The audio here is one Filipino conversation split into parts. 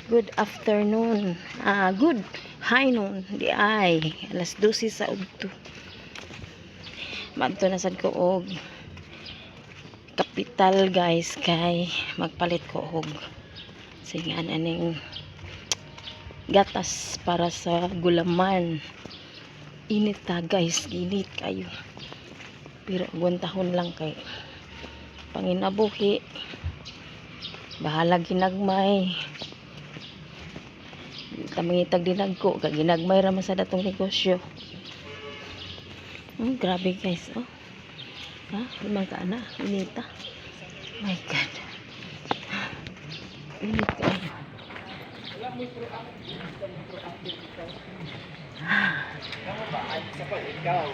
Good afternoon. Good high noon. Di ay. Alas 12 sa udto. Madto na sad ko og kapital guys kay magpalit ko og singan aning gatas para sa gulaman. Init ta guys, init kayo. Pero buntahon lang kay panginabuhi. Bahala ginagmay. Tamangitag dinagko kag ginagmay ra man sa datong negosyo. Grabe guys, oh. Limang ka na, inita. My God. Init ka. Wala mo proactive. Kamu ba? Ay, sa pag ikaw.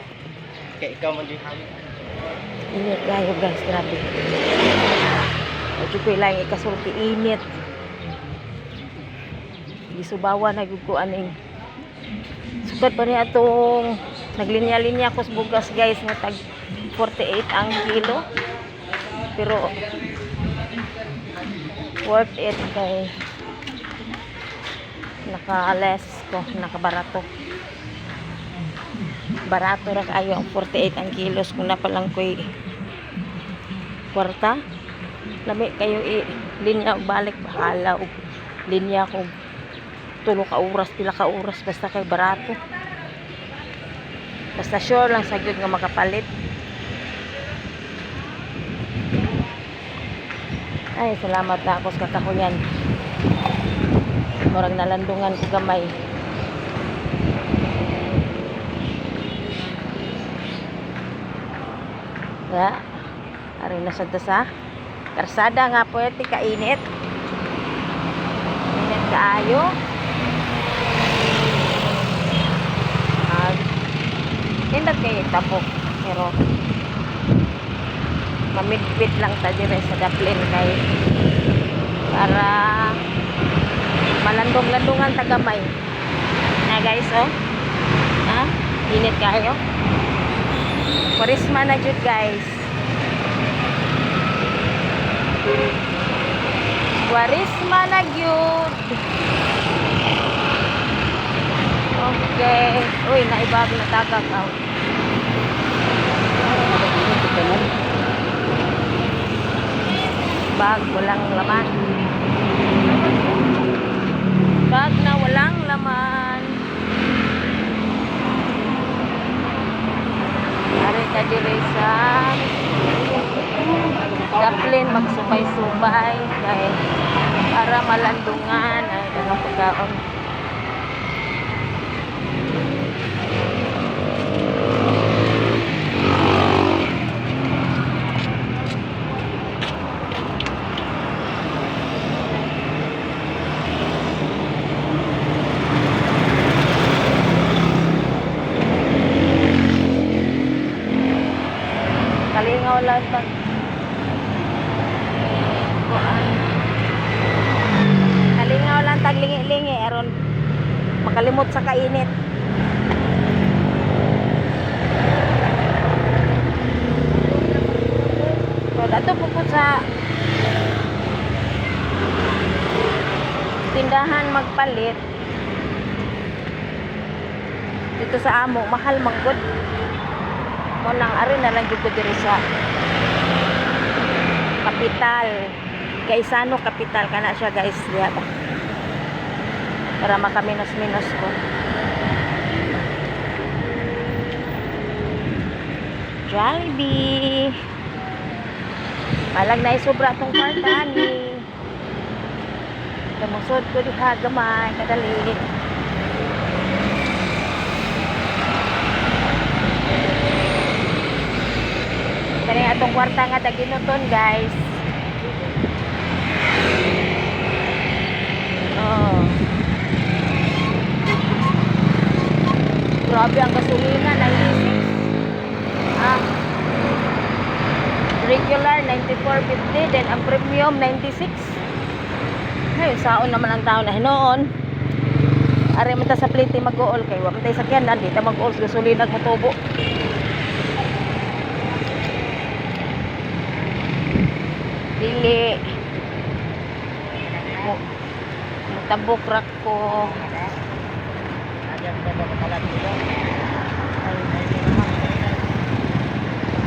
Kaya ikaw man din hangin. Init kayo guys, grabe. Medyo ko lang ikasulti init. Gisubawa na guguan ning sukat pa niya itong naglinya-linya ko sa bugas guys nga tag 48 ang kilo, pero worth it kay naka-less ko, nakabarato barato ra kayo ang 48 ang kilos. Kung napalang ko'y kwarta lami kayo linya og balik, bahala og linya ko tulo ka oras, pila ka oras, basta kay barato, basta sure lang sa gyud nga makapalit. Ay, salamat na ako sa kakahuyan. Murag nalandungan ko gamay. Ya, ari na sad sa karsada nga pwede kainit. Init kaayo. Hindi kayo tapok, pero mamidbit lang ta dire sa daplin kay para malandong-landungan tagamay na guys, oh. Init kayo. Parisma na jud guys. Parisma na jud. Okay. Uy, naibag na tagak out. Bag walang laman. Bag na walang laman. Ari ka dire sa daplin magsubay-subay kay para malandungan ay anong pagkaon. Kalingaw lang pag kalingaw lang tag lingi-lingi aron makalimot sa kainit. So dato po sa tindahan magpalit dito sa amo, mahal manggod. Mo nang ari na lang jud diri sa kapital. Gaisano kapital kana siya guys, diya ba? Para makaminos-minos ko. Jollibee. Malag na isobra tong kwarta ni. Kamusod ko diha gamay kadali. Kani atong kwarta nga daginuton guys. Oh. Grabe ang gasolina, 96. Regular 94.50, then ang premium 96. Ay, saon naman ang taon na hinoon. Ari man ta sa plate mag-uol kay wa man tay sakyanan, di ta mag-uol sa gasolina ag motubo. Dili tabok rak ko. Ayan pa ba makalat nila?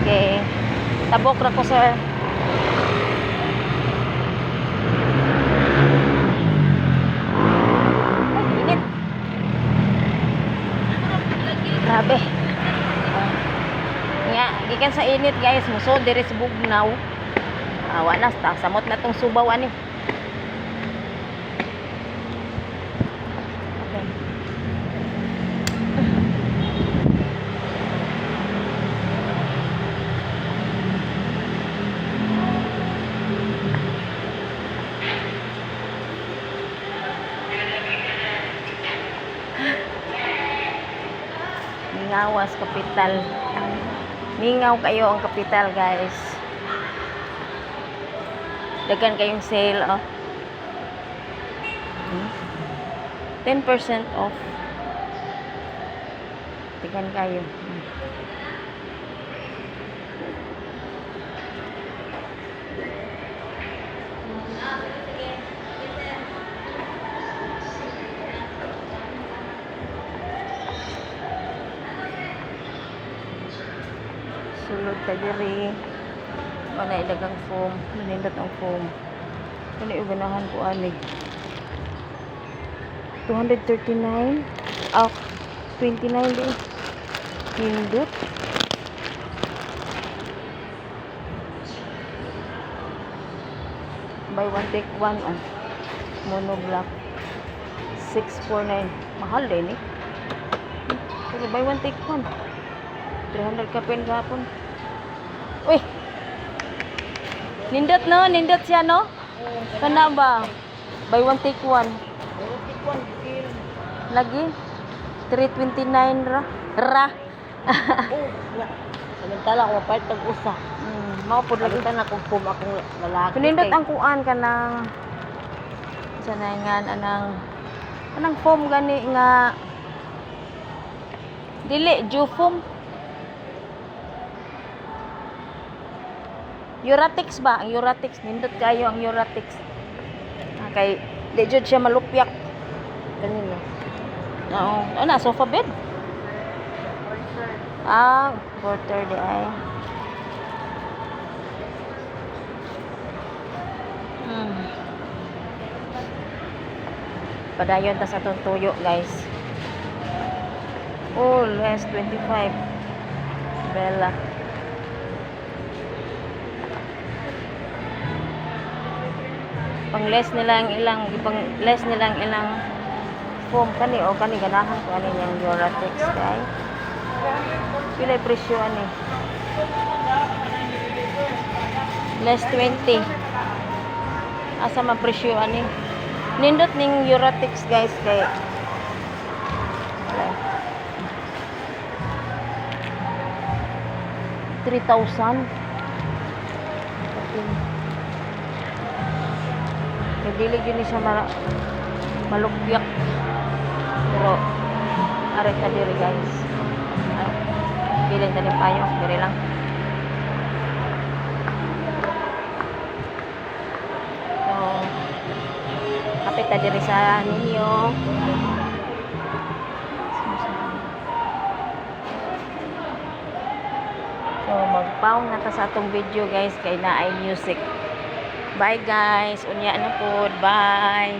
Okay. Tabok rak ko, sir. Ay, init. Grabe. Nga, gikan sa init guys, muso diri sa bugnaw. Awa na, samot na tong subaw ani. Okay. Mingawas kapital. Mingaw kayo ang kapital, guys. Dagan kayong sale, oh. 10% off. Dagan kayo. Sulod ta diri. Wala ilagang foam, manindot ang foam. Kani uganahan ko ani. 239. 29 din. Nindot. Buy one take one on mono black. 649. Mahal din eh. Pero buy one take one. 300 ka pen gapon. Uy. Nindot no, nindot siya no? Kana ba? Buy one take one. Lagi 329 ra. Samantala ko part tag usa. Mao pud lagi Lagi na kung pum akong lalaki. pinindot ang kuan kanang sanangan anang foam gani nga dili ju foam. Uratex ba? Ang Uratex nindot kayo ang Uratex. Kay di jud siya malupyak. Kanino? Oo. Ana, sofa bed. Porter di ay. Padayon ta sa tong tuyo, guys. Oh, less 25. Bella. Pang less nila ang ilang foam kani o kani ganahan ko ani yang Uratex kay. Pila presyo ani? Less 20. Asa man presyo ani? Nindot ning Uratex, guys, kay 3,000. Kaya dili yun siya malupyak. Pero arit na diri, guys. Bilhin na din tayo. Diri lang. So, kapit na diri sa ninyo. So, magpaong na ta sa atong video, guys, kay naay music. Bye, guys. Unya na po. Bye.